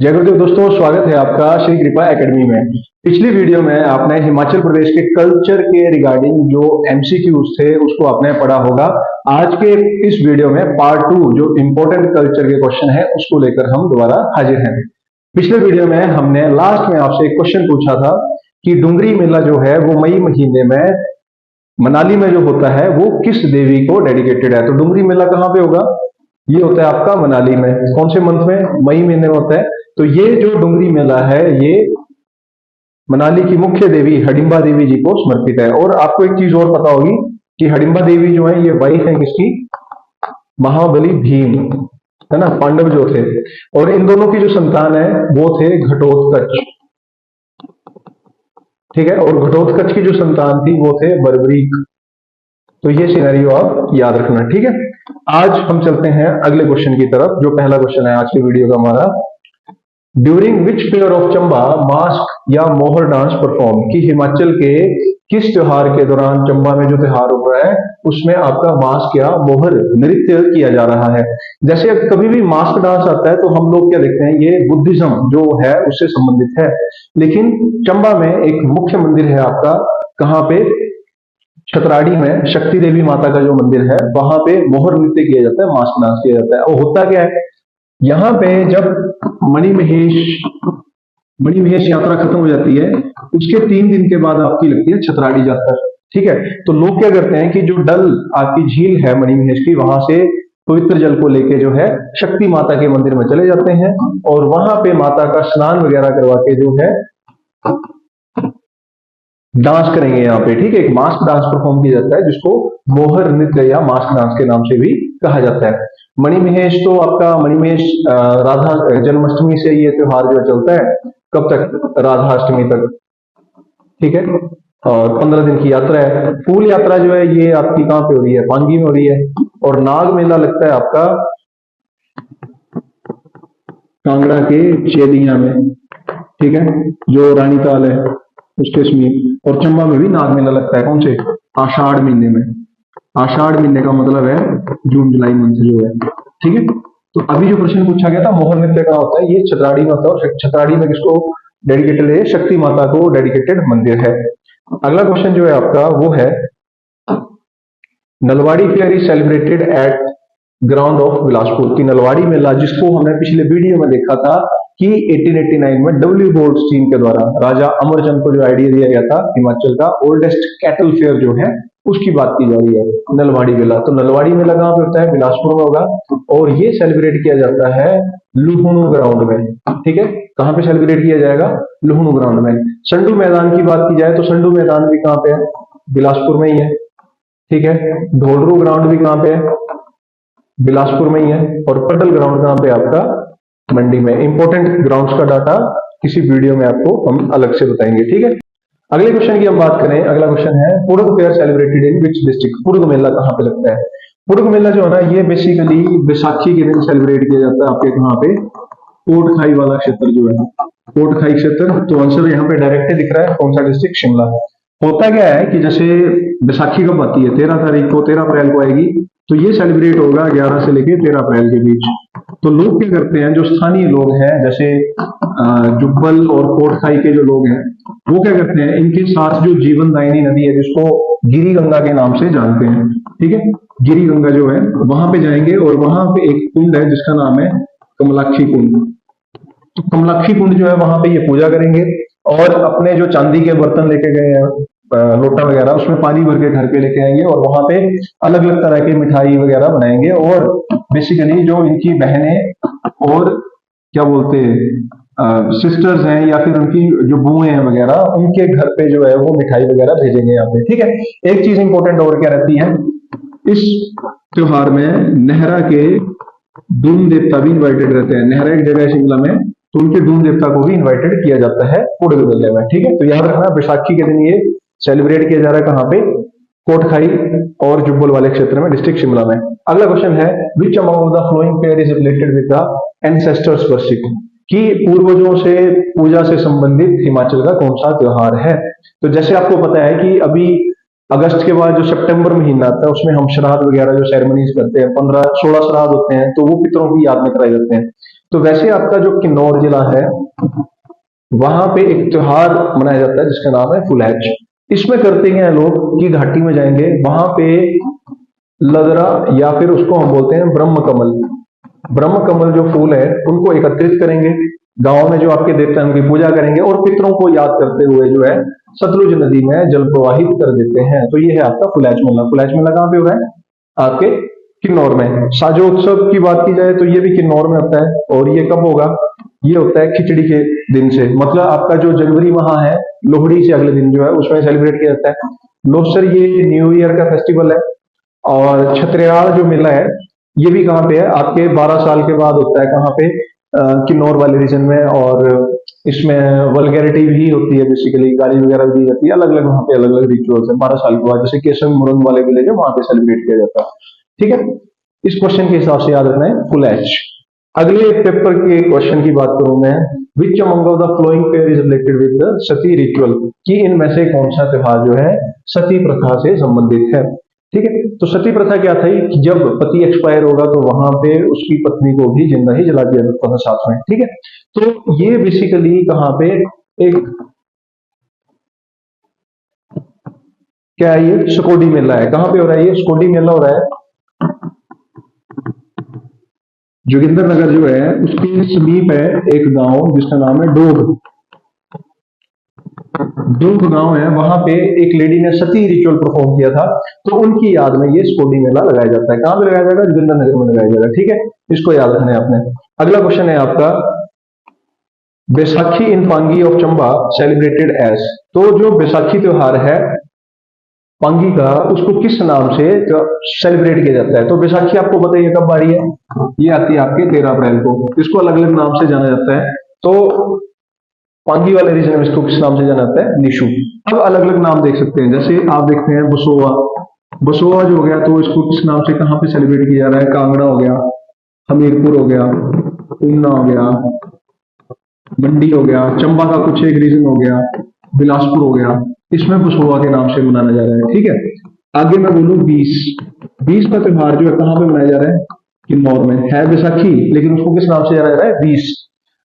जय गुरुदेव दोस्तों, स्वागत है आपका श्री कृपा एकेडमी में। पिछली वीडियो में आपने हिमाचल प्रदेश के कल्चर के रिगार्डिंग जो एमसीक्यूज थे उसको आपने पढ़ा होगा। आज के इस वीडियो में पार्ट 2 जो इंपॉर्टेंट कल्चर के क्वेश्चन है उसको लेकर हम दोबारा हाजिर हैं। पिछले वीडियो में हमने लास्ट में आपसे एक क्वेश्चन पूछा था कि डुंगरी मेला जो है वो मई महीने में मनाली में जो होता है वो किस देवी को डेडिकेटेड है। तो डुंगरी मेला कहाँ पे होगा? ये होता है आपका मनाली में। कौन से मंथ में? मई महीने में होता है। तो ये जो डुंगरी मेला है ये मनाली की मुख्य देवी हडिम्बा देवी जी को समर्पित है। और आपको एक चीज और पता होगी कि हडिम्बा देवी जो है ये वाइफ है किसकी? महाबली भीम, है ना, पांडव जो थे। और इन दोनों की जो संतान है वो थे घटोत्कच, ठीक है। और घटोत्कच की जो संतान थी वो थे बर्बरीक। तो ये सिनेरियो आप याद रखना, ठीक है। आज हम चलते हैं अगले क्वेश्चन की तरफ। जो पहला क्वेश्चन है आज की वीडियो का हमारा, during which fair of Chamba mask या मोहर डांस परफॉर्म, कि हिमाचल के किस त्योहार के दौरान चंबा में जो त्योहार हो रहा है उसमें आपका मास्क या मोहर नृत्य किया जा रहा है। जैसे कभी भी मास्क डांस आता है तो हम लोग क्या देखते हैं, ये बुद्धिज्म जो है उससे संबंधित है। लेकिन चंबा में एक मुख्य मंदिर है आपका, कहाँ पे? छतराड़ी में शक्ति देवी माता का जो मंदिर है वहां पे मोहर नृत्य किया जाता है, मास्क डांस किया जाता है। और होता क्या है, यहाँ पे जब मणिमहेश यात्रा खत्म हो जाती है उसके 3 दिन के बाद आपकी लगती है छतराड़ी यात्रा, ठीक है। तो लोग क्या करते हैं कि जो डल आपकी झील है मणिमहेश की, वहां से पवित्र जल को लेके जो है शक्ति माता के मंदिर में चले जाते हैं और वहां पे माता का स्नान वगैरह करवा के जो है डांस करेंगे यहाँ पे, ठीक है। एक मास्क डांस परफॉर्म किया जाता है जिसको मोहर नृत्य या मास्क डांस के नाम से भी कहा जाता है। मणिमहेश तो आपका मणिमहेश राधा जन्माष्टमी से ये त्योहार जो चलता है, कब तक? राधाष्टमी तक, ठीक है। और 15 दिन की यात्रा है। फूल यात्रा जो है ये आपकी कहाँ पे हो रही है? पांगी में हो रही है। और नाग मेला लगता है आपका कांगड़ा के चेदिया में, ठीक है, जो रानीताल है उसके समीप। और चंबा में भी नाग मेला लगता है। कौन से? आषाढ़ महीने में। आषाढ़ महीने का मतलब है जून जुलाई मंथ जो है, ठीक है। तो अभी जो प्रश्न पूछा गया था मोहर नृत्य का होता है, ये छतराड़ी में होता है। और छतराड़ी में किसको डेडिकेटेड है? शक्ति माता को डेडिकेटेड मंदिर है। अगला क्वेश्चन जो है आपका वो है, Nalwari fair is celebrated eight ground of Bilaspur, की नलवाड़ी मेला जिसको हमने पिछले वीडियो में देखा था कि 1889 में डब्ल्यू गोल्डस्टीन के द्वारा राजा अमरचंद को जो आइडिया दिया गया था हिमाचल का ओल्डेस्ट कैटल फेयर जो है उसकी बात की जा रही है, नलवाड़ी मेला। तो नलवाड़ी मेला कहाँ पे होता है? बिलासपुर में होगा। और ये सेलिब्रेट किया जाता है लुहणु ग्राउंड में, ठीक है। कहाँ पे सेलिब्रेट किया जाएगा? लुहणु ग्राउंड में। संडू मैदान की बात की जाए तो संडू मैदान भी कहाँ पे है? बिलासपुर में ही है, ठीक है। ढोलरू ग्राउंड भी कहाँ पे है? बिलासपुर में ही है। और पटल ग्राउंड कहाँ पे? आपका मंडी में। इंपॉर्टेंट ग्राउंड्स का डाटा किसी वीडियो में आपको हम अलग से बताएंगे, ठीक है। अगले क्वेश्चन की हम बात करें। अगला क्वेश्शन है, Purg fair celebrated in which district, Purg मेला कहाँ पे लगता है? पुर्ग मेला जो है ना ये बेसिकली बैसाखी के दिन सेलिब्रेट किया जाता है आपके कहाँ पे? कोटखाई वाला क्षेत्र जो है, कोटखाई क्षेत्र। तो आंसर यहाँ पे डायरेक्ट दिख रहा है, कौन सा डिस्ट्रिक्ट? शिमला। होता क्या है कि जैसे बैसाखी कब आती है? 13 तारीख को, 13 अप्रैल को आएगी। तो ये सेलिब्रेट होगा 11 से लेके 13 अप्रैल के बीच। तो लोग क्या करते हैं, जो स्थानीय लोग हैं जैसे जुब्बल और कोटखाई के जो लोग हैं वो क्या करते हैं, इनके साथ जो जीवन दायिनी नदी है जिसको गिरी गंगा के नाम से जानते हैं, ठीक है। गिरी गंगा जो है वहां पे जाएंगे और वहां पे एक कुंड है जिसका नाम है कमलाक्षी कुंड। तो कमलाक्षी कुंड जो है वहां पे ये पूजा करेंगे और अपने जो चांदी के बर्तन लेके गए हैं, लोटा वगैरह, उसमें पानी भर के घर पे लेके आएंगे और वहां पे अलग अलग तरह की मिठाई वगैरह बनाएंगे। और बेसिकली जो इनकी बहनें और क्या बोलते हैं सिस्टर्स हैं या फिर उनकी जो बुएं हैं वगैरह, उनके घर पे जो है वो मिठाई वगैरह भेजेंगे यहाँ पे, ठीक है। एक चीज इंपॉर्टेंट और क्या रहती है, इस त्योहार में नेहरा के डूम देवता भी इन्वाइटेड रहते हैं। नेहरा एक जगह है शिमला में, तो उनके डूम देवता को भी इन्वाइटेड किया जाता है पुर्ग मेले में, ठीक है। तो याद रखना बैसाखी के दिन ये सेलिब्रेट किया जा रहा है कहाँ पे? कोटखाई और जुब्बल वाले क्षेत्र में, डिस्ट्रिक्ट शिमला में। अगला क्वेश्चन है, which among the flowing fair is related with the ancestors worship, कि पूर्वजों से पूजा से संबंधित हिमाचल का कौन सा त्योहार है? तो जैसे आपको पता है कि अभी अगस्त के बाद जो सितंबर महीना आता है उसमें हम श्राद्ध वगैरह जो सेरेमनीज करते हैं, 15-16 श्राद्ध होते हैं, तो वो पितरों की याद में कराए जाते हैं। तो वैसे आपका जो किन्नौर जिला है वहां पे एक त्योहार मनाया जाता है जिसका नाम है फुलैच। इसमें करते क्या है लोग कि घाटी में जाएंगे, वहां पे लदरा या फिर उसको हम बोलते हैं ब्रह्म कमल, ब्रह्म कमल जो फूल है उनको एकत्रित करेंगे, गांव में जो आपके देवता हैं उनकी पूजा करेंगे और पितरों को याद करते हुए जो है सतलुज नदी में जल प्रवाहित कर देते हैं। तो ये है आपका फुलैच मेला। फुलैच मेला कहाँ पे हो रहा है? आपके किन्नौर में। साजो उत्सव की बात की जाए तो ये भी किन्नौर में होता है, और ये कब होगा? ये होता है खिचड़ी के दिन से, मतलब आपका जो जनवरी माह है लोहड़ी से अगले दिन जो है उसमें सेलिब्रेट किया जाता है। लोसर ये न्यू ईयर का फेस्टिवल है। और छत्रेयाल जो मेला है ये भी कहाँ पे है? आपके 12 साल के बाद होता है। कहाँ पे? किन्नौर वाले रीजन में। और इसमें वल्गैरिटी भी होती है, बेसिकली गाली वगैरह भी दी जाती है। अलग अलग वहाँ पे अलग अलग रिचुअल्स है 12 साल के बाद, जैसे केसंग मुरंग वाले विलेज है वहां पे सेलिब्रेट किया जाता है। ठीक है, इस क्वेश्चन के हिसाब से याद रखना है फुल एच। अगले पेपर के क्वेश्चन की बात करूं मैं, which among of the flowing pair is related with the Sati ritual, कि इनमें से कौन सा त्योहार जो है सती प्रथा से संबंधित है। ठीक है, तो सती प्रथा क्या थी कि जब पति एक्सपायर होगा तो वहां पे उसकी पत्नी को भी जिंदा ही जला दिया जाता था साथ में। ठीक है, तो ये बेसिकली कहाँ पे एक क्या है, ये स्कोडी मेला है। कहाँ पे हो रहा है? ये स्कोडी मेला हो रहा है जोगिंदर नगर जो है उसके समीप है एक गांव जिसका नाम है डोग। डोग गांव है, वहां पे एक लेडी ने सती रिचुअल परफॉर्म किया था, तो उनकी याद में ये स्कोडी मेला लगाया जाता है। कहां पे लगाया जाएगा? जोगिंदर नगर में लगाया जाएगा। ठीक है, इसको याद रखना है आपने। अगला क्वेश्चन है आपका, Baisakhi in Pangi of Chamba celebrated as, तो जो बैसाखी त्योहार है पांगी का उसको किस नाम से सेलिब्रेट किया जाता है? तो बैसाखी आपको पता ही है कब आ रही है, ये आती है आपके 13 अप्रैल को। इसको अलग अलग नाम से जाना जाता है। तो पांगी वाले रीजन में इसको किस नाम से जाना जाता है? निशु। अब अलग अलग नाम देख सकते हैं, जैसे आप देखते हैं बसोवा। बसोवा जो हो गया तो इसको किस नाम से कहाँ पे सेलिब्रेट किया जा रहा है? कांगड़ा हो गया, हमीरपुर हो गया, ऊना हो गया, मंडी हो गया, चंबा का कुछ एक रीजन हो गया, बिलासपुर हो गया, इसमें बसोवा के नाम से मनाया जा रहा है। ठीक है, आगे मैं बोलूं 20 का त्योहार जो है कहाँ पे मनाया जा रहा है? किन्नौर में है बैसाखी, लेकिन उसको किस नाम से जाना जा रहा है? 20।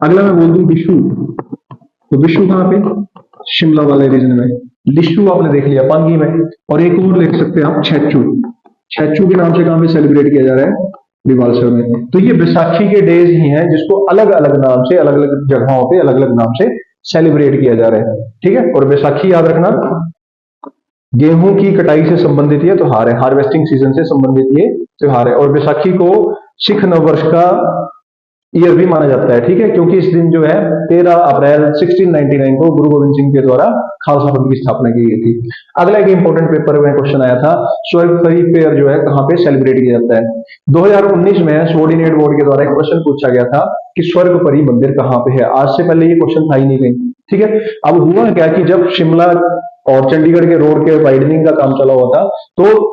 अगला मैं बोल दूं विशु, तो विशु कहाँ पे? शिमला वाले रीजन में। लिशु आपने देख लिया पांगी में। और एक और लिख सकते हैं आप छेचू। छेचू के नाम से कहाँ पे सेलिब्रेट किया जा रहा है? रिवाल्सर में। तो ये बैसाखी के डेज ही हैं जिसको अलग अलग नाम से अलग अलग जगहों पे अलग अलग नाम से सेलिब्रेट किया जा रहा है। ठीक है, और बैसाखी याद रखना गेहूं की कटाई से संबंधित ये त्योहार है, हार्वेस्टिंग सीजन से संबंधित ये त्योहार है। और बैसाखी को सिख नववर्ष का ईयर भी माना जाता है। ठीक है, क्योंकि इस दिन जो है 13 अप्रैल 1699 को गुरु गोविंद सिंह के द्वारा खालसा पंथ की स्थापना की गई थी। अगला एक इंपॉर्टेंट पेपर में क्वेश्चन आया था, स्वर्गपरी फेयर जो है कहाँ पे सेलिब्रेट किया जाता है? 2019 में सबॉर्डिनेट बोर्ड के द्वारा एक क्वेश्चन पूछा गया था कि स्वर्गपरी मंदिर कहाँ पे है। आज से पहले ये क्वेश्चन था ही नहीं कहीं। ठीक है, अब हुआ क्या कि जब शिमला और चंडीगढ़ के रोड के वाइडनिंग का काम चला हुआ था तो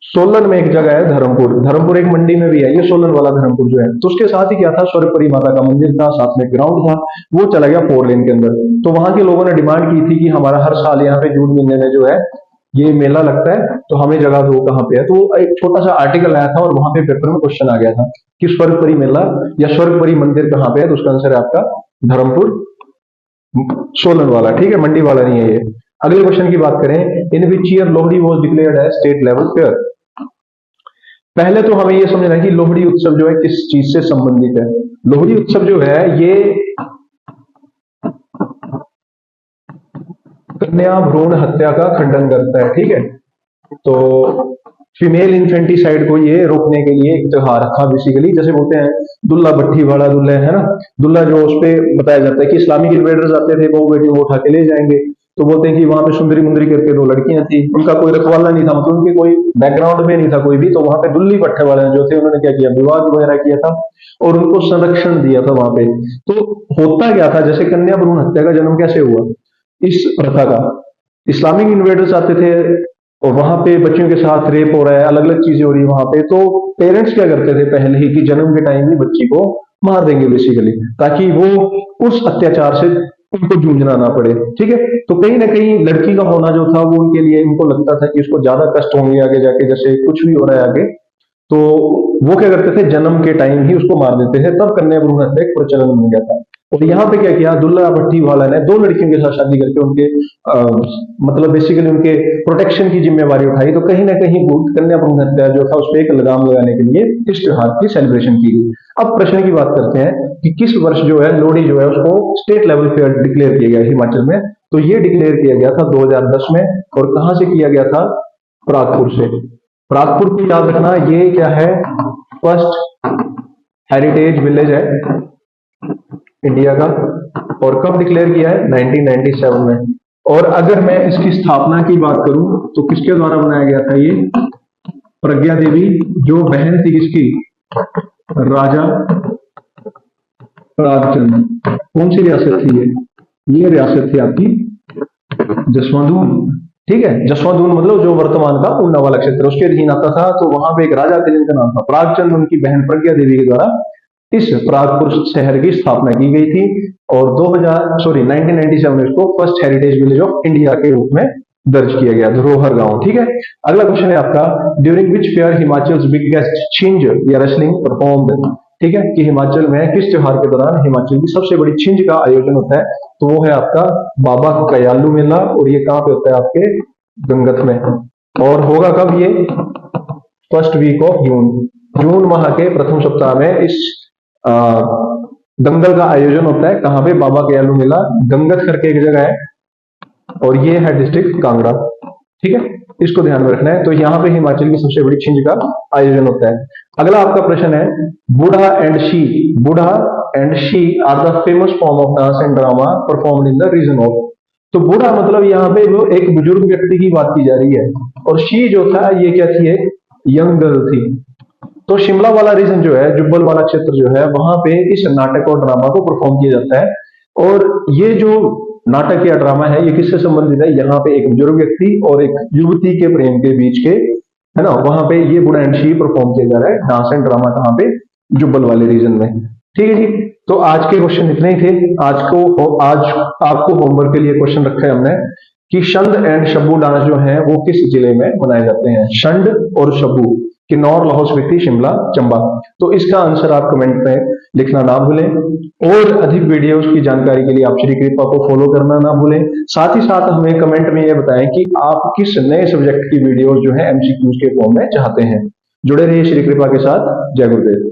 सोलन में एक जगह है धर्मपुर, धर्मपुर एक मंडी में भी है, ये सोलन वाला धर्मपुर जो है, तो उसके साथ ही क्या था? स्वर्गपरी माता का मंदिर था, साथ में ग्राउंड था, वो चला गया 4 लेन के अंदर। तो वहां के लोगों ने डिमांड की थी कि हमारा हर साल यहाँ पे जून महीने में जो है ये मेला लगता है, तो हमें जगह दो कहाँ पे है। तो एक छोटा सा आर्टिकल आया था और वहां पे पेपर में क्वेश्चन आ गया था कि स्वर्गपरी मेला या स्वर्गपरी मंदिर कहाँ पे है, तो उसका आंसर है आपका धर्मपुर, सोलन वाला। ठीक है, मंडी वाला नहीं है ये। अगले क्वेश्चन की बात करें, in which year Lohri was declared as state level fair. पहले तो हमें यह समझना है कि लोहड़ी उत्सव जो है किस चीज से संबंधित है। लोहड़ी उत्सव जो है ये कन्या भ्रूण हत्या का खंडन करता है। ठीक है, तो फीमेल इन्फेंटिसाइड को ये रोकने के लिए एक त्योहार था बेसिकली, जैसे बोलते हैं दुल्ला भट्टी वाला दुल्ला है ना, दुल्ला जो उस पे बताया जाता है कि इस्लामिक इन्वेडर्स आते थे, वो बेटी वो उठा के ले जाएंगे, तो बोलते हैं कि वहां पे सुंदरी मुंदरी करके 2 लड़कियां थी, उनका कोई रखवाला नहीं था, मतलब उनके कोई बैकग्राउंड में नहीं था कोई भी, तो वहां पे दुल्ली भट्टे वाले जो थे उन्होंने क्या किया, विवाह वगैरह किया था और उनको संरक्षण दिया था वहां पे। तो होता क्या था, जैसे कन्या भ्रूण हत्या का जन्म कैसे हुआ इस प्रथा का? इस्लामिक इन्वेडर्स आते थे और वहां पे बच्चों के साथ रेप हो रहा है, अलग अलग चीजें हो रही है वहां पे, तो पेरेंट्स क्या करते थे पहले ही कि जन्म के टाइम ही बच्ची को मार देंगे बेसिकली, ताकि वो उस अत्याचार से उनको जूझना ना पड़े। ठीक है, तो कहीं ना कहीं लड़की का होना जो था वो उनके लिए, उनको लगता था कि उसको ज्यादा कष्ट होंगे आगे जाके, जैसे कुछ भी हो रहा है आगे तो वो क्या करते थे, जन्म के टाइम ही उसको मार देते थे, तब कन्या भ्रूण हत्या एक प्रचलन बन गया था। और यहाँ पे क्या किया, दुल्ला भट्टी वाला ने दो लड़कियों के साथ शादी करके उनके मतलब बेसिकली उनके प्रोटेक्शन की जिम्मेवारी उठाई। तो कहीं ना कहीं कन्या भ्रूण हत्या जो था उस पर एक लगाम लगाने के लिए इस त्योहार की सेलिब्रेशन की गई। अब प्रश्न की बात करते हैं कि किस वर्ष जो है लोहड़ी जो है उसको स्टेट लेवल पे डिक्लेयर किया गया हिमाचल में। तो ये डिक्लेयर किया गया था 2010 में। और कहां से किया गया था, प्रागपुर से। प्रागपुर को याद रखना, ये क्या है, फर्स्ट हेरिटेज विलेज है इंडिया का। और कब डिक्लेयर किया है, 1997 में। और अगर मैं इसकी स्थापना की बात करूं तो किसके द्वारा बनाया गया था ये, प्रज्ञा देवी, जो बहन थी किसकी, राजा प्रागचंद। कौन सी रियासत थी ये रियासत थी आपकी जसवंतून। ठीक है, जसवंतून मतलब जो वर्तमान का उन्ना वाला क्षेत्र उसके अधीन आता था। तो वहां पे एक राजा थे जिनका नाम था प्रागचंद, उनकी बहन प्रज्ञा देवी के द्वारा इस प्रागपुर शहर की स्थापना की गई थी। और 1997 में इसको first heritage village of India के रूप में दर्ज किया गया, धरोहर गांव। ठीक है, अगला क्वेश्चन है आपका, during which fair Himachal biggest छिंज या रेसलिंग परफॉर्म्ड। ठीक है, कि हिमाचल में किस त्योहार के दौरान हिमाचल की सबसे बड़ी छिंज का आयोजन होता है। तो वो है आपका बाबा कयालू मेला। और ये कहां पे होता है, आपके गंगत में। और होगा कब ये, फर्स्ट वीक ऑफ जून माह के प्रथम सप्ताह में इस दंगल का आयोजन होता है। कहां पे, बाबा कयालू मेला, गंगत करके एक जगह है। और ये है डिस्ट्रिक्ट कांगड़ा। ठीक है, इसको ध्यान में रखना है। तो यहाँ पे हिमाचल की सबसे बड़ी छिंज का आयोजन होता है। अगला आपका प्रश्न है, बूढ़ा एंड शी। बूढ़ा एंड शी are the famous form of dance and drama performed in the region of. तो बूढ़ा मतलब यहाँ पे वो एक बुजुर्ग व्यक्ति की बात की जा रही है। और शी जो था ये क्या थी, एक यंग गर्ल थी। तो शिमला वाला रीजन जो है, जुब्बल वाला क्षेत्र जो है, वहां पे इस नाटक और ड्रामा को परफॉर्म किया जाता है। और ये जो नाटक या ड्रामा है ये किससे संबंधित है, यहाँ पे एक बुजुर्ग व्यक्ति और एक युवती के प्रेम के बीच के, है ना, वहां पे ये बूढ़ा एंड शी परफॉर्म किया जा रहा है, डांस एंड ड्रामा कहाँ पे, जुब्बल वाले रीजन में। ठीक है जी, तो आज के क्वेश्चन इतने ही थे। आज आपको होमवर्क के लिए क्वेश्चन रखा है हमने कि शंड एंड शब्बू डांस जो है वो किस जिले में मनाए जाते हैं। शंड और शब्बू, किन्नौर, लाहौल स्पीति, शिमला, चंबा। तो इसका आंसर आप कमेंट में लिखना ना भूलें। और अधिक वीडियोस की जानकारी के लिए आप श्री कृपा को फॉलो करना ना भूलें। साथ ही साथ हमें कमेंट में ये बताएं कि आप किस नए सब्जेक्ट की वीडियोस जो है एमसीक्यूज के फॉर्म में चाहते हैं। जुड़े रहिए श्री कृपा के साथ। जय गुरुदेव।